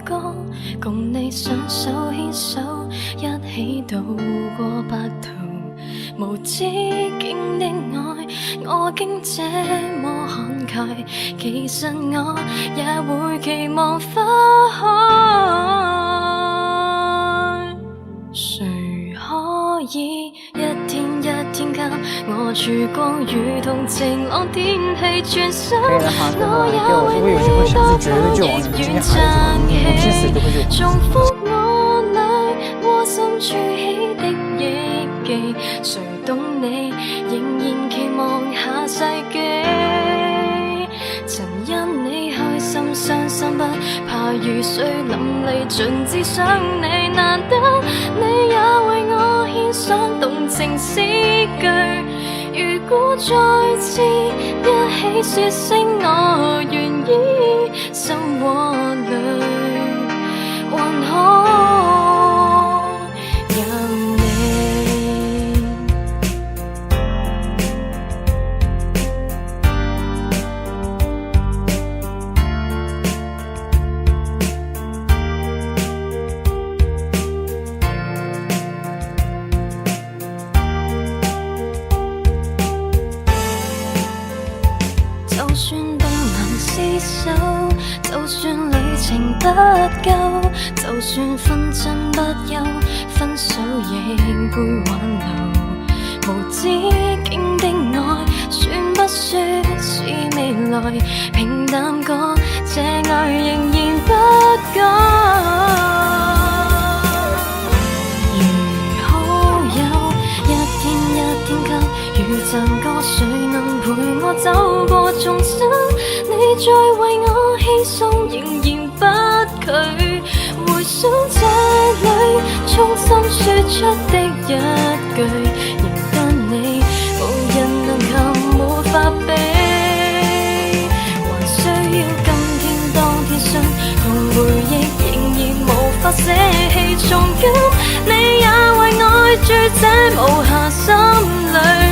歌，共你雙手牽手，一起渡過白頭。無止境的愛，我竟這麼慷慨，其實我也會期望花開。誰可以一天一天給我曙光，如同晴朗天氣轉身，我也為你多跑亦願撐起，重複我倆窩心儲起的憶記，誰懂你仍然期望下世紀，曾因你開心傷心不怕雨水淋漓，盡致想你，難得你也為我獻上動情詩句，如果再次一起說聲我願意，心和淚還可任你。就算不能廝守，就算旅程不夠，就算紛爭不休，分手亦會挽留。無止境的愛，算不算是未來？平淡過這愛仍然不改。如可有一天一天給予讚歌，誰能陪我走過眾生？你再為我犧牲，仍然不拒。回想這裏衷心說出的一句，仍跟你無人能及，無法比。還需要今天當天信，同回憶仍然無法捨棄。從今你也為愛住這無暇心裏。